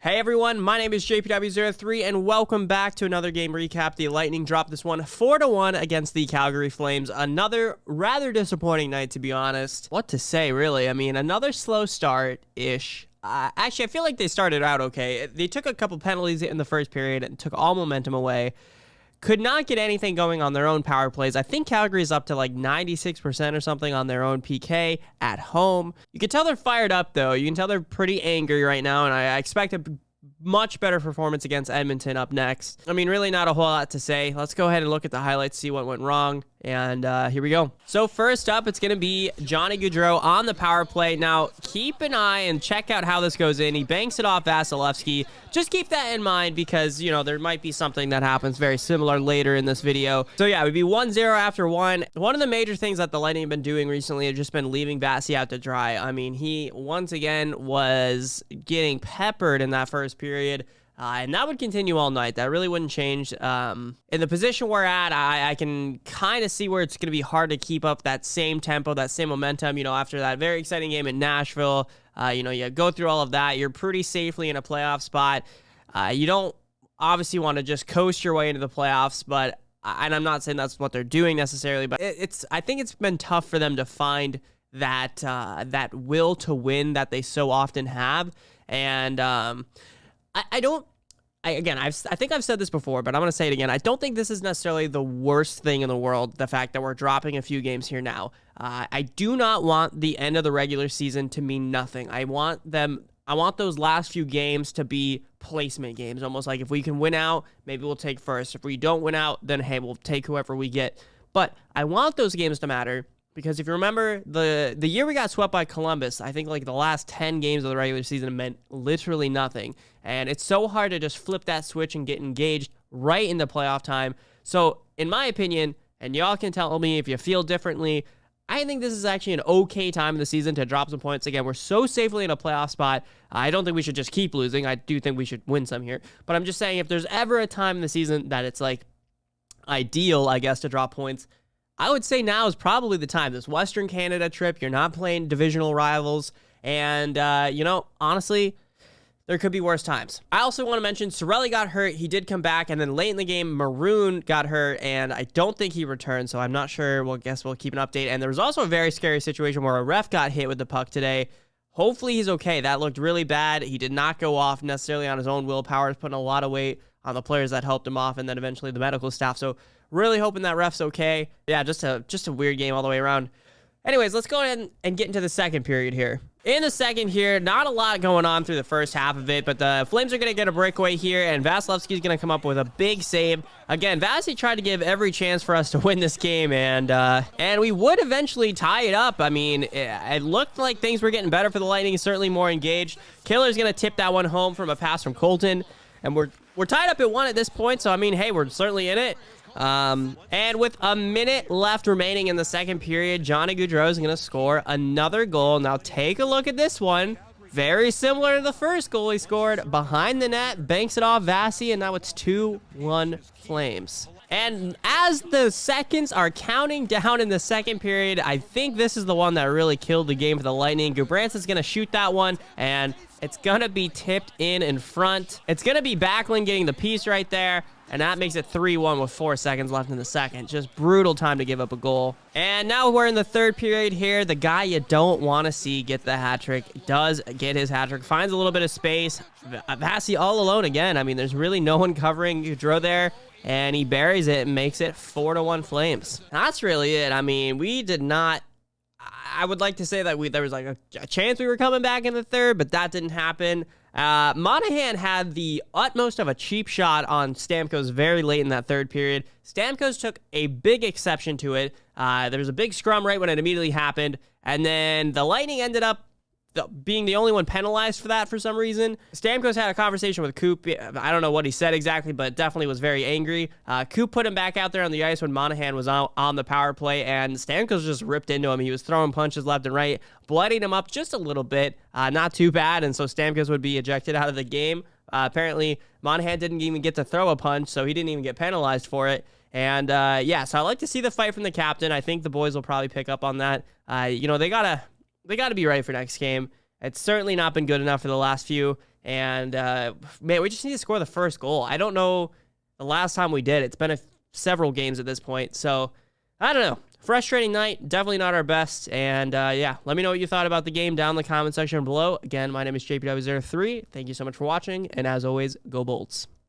Hey everyone, my name is JPW03 and welcome back to another game recap. The Lightning dropped this one 4-1 against the Calgary Flames. Another rather disappointing night, to be honest. What to say, really? I mean, another slow start-ish. Actually, I feel like they started out okay. They took a couple penalties in the first period and took all momentum away. Could not get anything going on their own power plays. I think Calgary is up to like 96% or something on their own PK at home. You can tell they're fired up, though. You can tell they're pretty angry right now, and I expect a much better performance against Edmonton up next. I mean, really not a whole lot to say. Let's go ahead and look at the highlights, see what went wrong, and here we go. So first up, it's going to be Johnny Gaudreau on the power play. Now, keep an eye and check out how this goes in. He banks it off Vasilevsky. Just keep that in mind because, you know, there might be something that happens very similar later in this video. So yeah, it would be 1-0 after one. One of the major things that the Lightning have been doing recently has just been leaving Vasi out to dry. I mean, he once again was getting peppered in that first period. And that would continue all night. That really wouldn't change. In the position we're at, I can kind of see where it's going to be hard to keep up that same tempo, that same momentum, you know, after that very exciting game in Nashville. You know, you go through all of that. You're pretty safely in a playoff spot. You don't obviously want to just coast your way into the playoffs, but, and I'm not saying that's what they're doing necessarily, but I think it's been tough for them to find that, that will to win that they so often have. And, I think I've said this before, but I'm going to say it again. I don't think this is necessarily the worst thing in the world, the fact that we're dropping a few games here now. I do not want the end of the regular season to mean nothing. I want those last few games to be placement games, almost like if we can win out, maybe we'll take first. If we don't win out, then hey, we'll take whoever we get. But I want those games to matter. Because if you remember, the year we got swept by Columbus, I think like the last 10 games of the regular season meant literally nothing. And it's so hard to just flip that switch and get engaged right in the playoff time. So in my opinion, and y'all can tell me if you feel differently, I think this is actually an okay time in the season to drop some points. Again, we're so safely in a playoff spot. I don't think we should just keep losing. I do think we should win some here. But I'm just saying if there's ever a time in the season that it's like ideal, I guess, to drop points, I would say now is probably the time. This Western Canada trip, you're not playing divisional rivals, and, you know, honestly, there could be worse times. I also want to mention Cirelli got hurt. He did come back, and then late in the game, Maroon got hurt, and I don't think he returned, so I'm not sure. Well, guess we'll keep an update. And there was also a very scary situation where a ref got hit with the puck today. Hopefully he's okay. That looked really bad. He did not go off necessarily on his own willpower. He's putting a lot of weight on the players that helped him off, and then eventually the medical staff. So really hoping that ref's okay. Yeah, just a weird game all the way around. Anyways, let's go ahead and get into the second period here. In the second here, not a lot going on through the first half of it, but the Flames are going to get a breakaway here, and Vasilevsky's going to come up with a big save. Again, Vasi tried to give every chance for us to win this game, and we would eventually tie it up. I mean, it looked like things were getting better for the Lightning, certainly more engaged. Killer's going to tip that one home from a pass from Colton, and we're tied up at 1 at this point, so I mean, hey, we're certainly in it. And with a minute left remaining in the second period, Johnny Gaudreau is going to score another goal. Now take a look at this one. Very similar to the first goal he scored. Behind the net, banks it off Vasi, and now it's 2-1 Flames. And as the seconds are counting down in the second period, I think this is the one that really killed the game for the Lightning. Gudbransson's going to shoot that one, and it's going to be tipped in front. It's going to be Backlund getting the piece right there, and that makes it 3-1 with 4 seconds left in the second. Just brutal time to give up a goal. And now we're in the third period here. The guy you don't want to see get the hat trick does get his hat trick. Finds a little bit of space. Vasi all alone again. I mean, there's really no one covering Gaudreau there. And he buries it and makes it 4-1 Flames. That's really it. I mean, we did not... I would like to say that there was like a chance we were coming back in the third, but that didn't happen. Monahan had the utmost of a cheap shot on Stamkos very late in that third period. Stamkos took a big exception to it. There was a big scrum right when it immediately happened, and then the Lightning ended up being the only one penalized for that for some reason. Stamkos had a conversation with Coop. I don't know what he said exactly, but definitely was very angry. Coop put him back out there on the ice when Monahan was on the power play, and Stamkos just ripped into him. He was throwing punches left and right, bloodied him up just a little bit. Not too bad, and so Stamkos would be ejected out of the game. Apparently, Monahan didn't even get to throw a punch, so he didn't even get penalized for it. And, yeah, so I like to see the fight from the captain. I think the boys will probably pick up on that. You know, they gotta be ready for next game. It's certainly not been good enough for the last few. And, man, we just need to score the first goal. I don't know the last time we did. It's been several games at this point. So, I don't know. Frustrating night. Definitely not our best. And, yeah, let me know what you thought about the game down in the comment section below. Again, my name is JPW03. Thank you so much for watching. And as always, go Bolts.